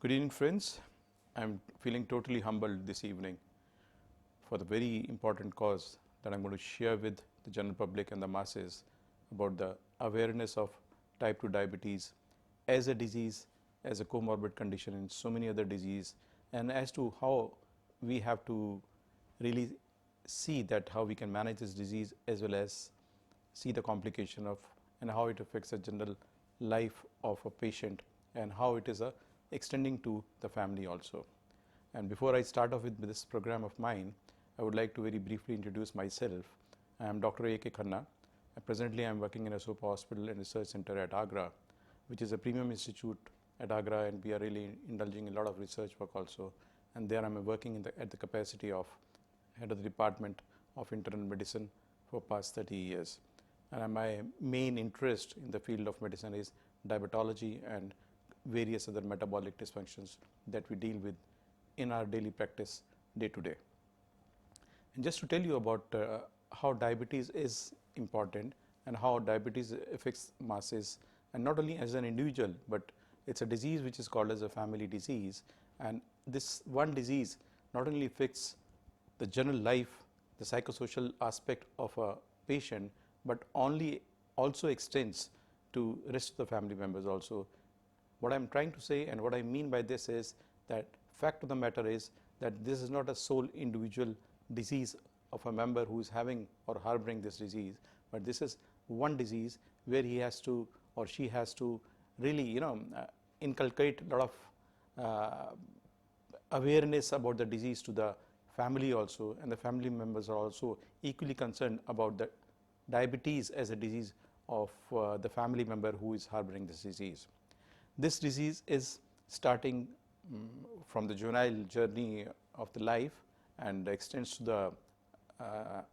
Good evening, friends. I'm feeling totally humbled this evening for the very important cause that I'm going to share with the general public and the masses about the awareness of type 2 diabetes as a disease, as a comorbid condition in so many other diseases, and as to how we have to really see that how we can manage this disease as well as see the complication of and how it affects the general life of a patient and how it is extending to the family also. And before I start off with this program of mine, I would like to very briefly introduce myself. I am Dr. A.K. Khanna. Presently, I am working in a super hospital and research center at Agra, which is a premium institute at Agra, and we are really indulging in a lot of research work also. And there I am working at the capacity of head of the Department of Internal Medicine for past 30 years. And my main interest in the field of medicine is diabetology and various other metabolic dysfunctions that we deal with in our daily practice day to day. And just to tell you about how diabetes is important and how diabetes affects masses, and not only as an individual, but it's a disease which is called as a family disease. And this one disease not only affects the general life, the psychosocial aspect of a patient, but also extends to rest of the family members also. What I am trying to say and what I mean by this is that fact of the matter is that this is not a sole individual disease of a member who is having or harboring this disease, but this is one disease where he has to or she has to really inculcate a lot of awareness about the disease to the family also, and the family members are also equally concerned about the diabetes as a disease of the family member who is harboring this disease. This disease is starting from the juvenile journey of the life and extends to the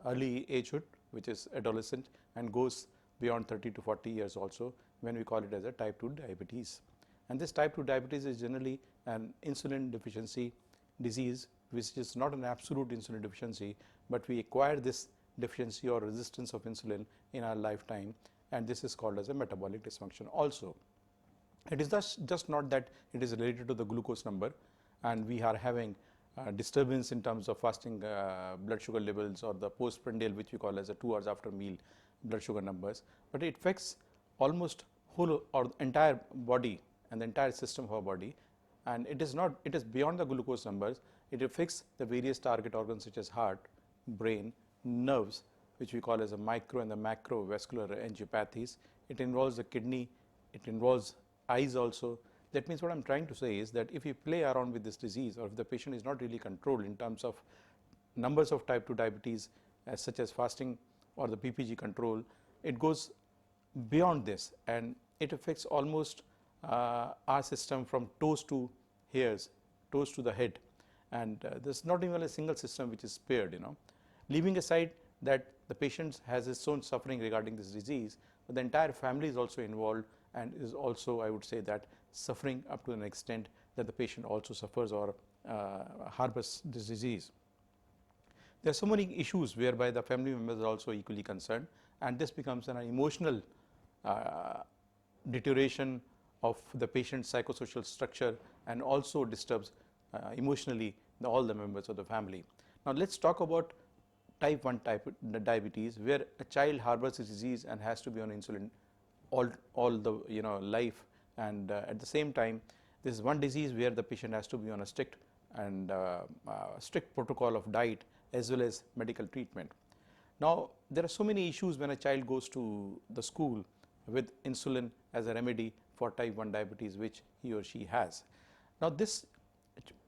early agehood, which is adolescent, and goes beyond 30 to 40 years also, when we call it as a type 2 diabetes. And this type 2 diabetes is generally an insulin deficiency disease, which is not an absolute insulin deficiency, but we acquire this deficiency or resistance of insulin in our lifetime, and this is called as a metabolic dysfunction also. It is just not that it is related to the glucose number and we are having disturbance in terms of fasting blood sugar levels or the postprandial, which we call as a 2 hours after meal blood sugar numbers, but it affects almost whole or entire body and the entire system of our body. And it is beyond the glucose numbers. It affects the various target organs such as heart, brain, nerves, which we call as a micro and the macrovascular angiopathies. It involves the kidney, it involves eyes also. That means what I'm trying to say is that if you play around with this disease, or if the patient is not really controlled in terms of numbers of type 2 diabetes such as fasting or the PPG control, it goes beyond this and it affects almost our system from toes to hairs, toes to the head, and there's not even a single system which is spared, leaving aside that the patient has his own suffering regarding this disease, but the entire family is also involved and is also, I would say, that suffering up to an extent that the patient also suffers or harbors this disease. There are so many issues whereby the family members are also equally concerned, and this becomes an emotional deterioration of the patient's psychosocial structure and also disturbs emotionally all the members of the family. Now let's talk about type 1 diabetes, where a child harbors this disease and has to be on insulin all the life, and at the same time this is one disease where the patient has to be on a strict protocol of diet as well as medical treatment. Now there are so many issues when a child goes to the school with insulin as a remedy for type 1 diabetes which he or she has. Now this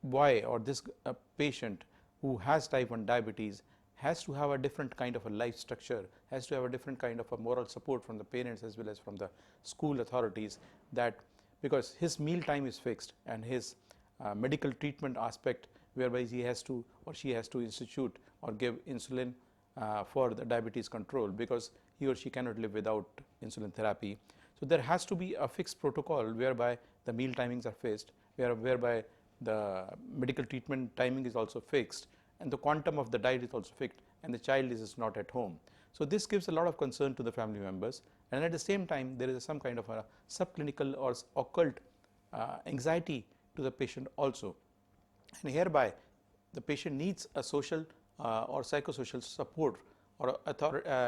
boy or this patient who has type 1 diabetes has to have a different kind of a life structure, has to have a different kind of a moral support from the parents as well as from the school authorities, that because his meal time is fixed and his medical treatment aspect whereby he has to or she has to institute or give insulin for the diabetes control, because he or she cannot live without insulin therapy. So there has to be a fixed protocol whereby the meal timings are fixed, whereby the medical treatment timing is also fixed, and the quantum of the diet is also fixed, and the child is not at home. So this gives a lot of concern to the family members, and at the same time there is some kind of a subclinical or occult anxiety to the patient also. And hereby, the patient needs a social or psychosocial support or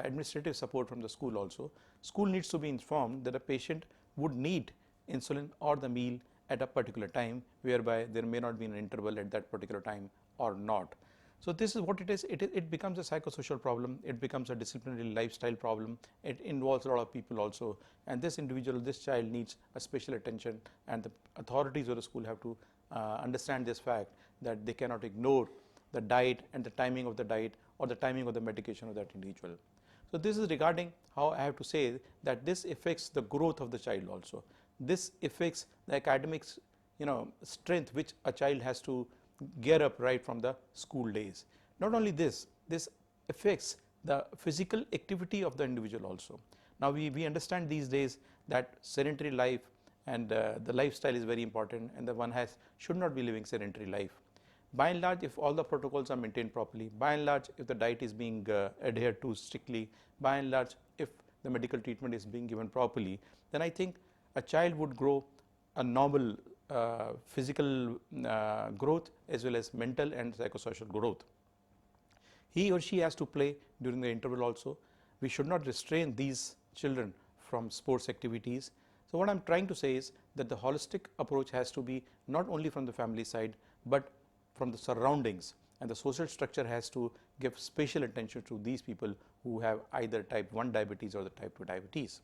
administrative support from the school also. School needs to be informed that a patient would need insulin or the meal at a particular time, whereby there may not be an interval at that particular time or not. So this is what it is. It becomes a psychosocial problem. It becomes a disciplinary lifestyle problem. It involves a lot of people also. And this individual, this child needs a special attention, and the authorities of the school have to understand this fact that they cannot ignore the diet and the timing of the diet or the timing of the medication of that individual. So this is regarding how I have to say that this affects the growth of the child also. This affects the academics, strength which a child has to gear up right from the school days. Not only this, this affects the physical activity of the individual also. Now we understand these days that sedentary life and the lifestyle is very important, and the one should not be living sedentary life. By and large, if all the protocols are maintained properly, by and large, if the diet is being adhered to strictly, by and large, if the medical treatment is being given properly, then I think a child would grow a normal physical growth as well as mental and psychosocial growth. He or she has to play during the interval also. We should not restrain these children from sports activities. So what I am trying to say is that the holistic approach has to be not only from the family side, but from the surroundings, and the social structure has to give special attention to these people who have either type 1 diabetes or the type 2 diabetes.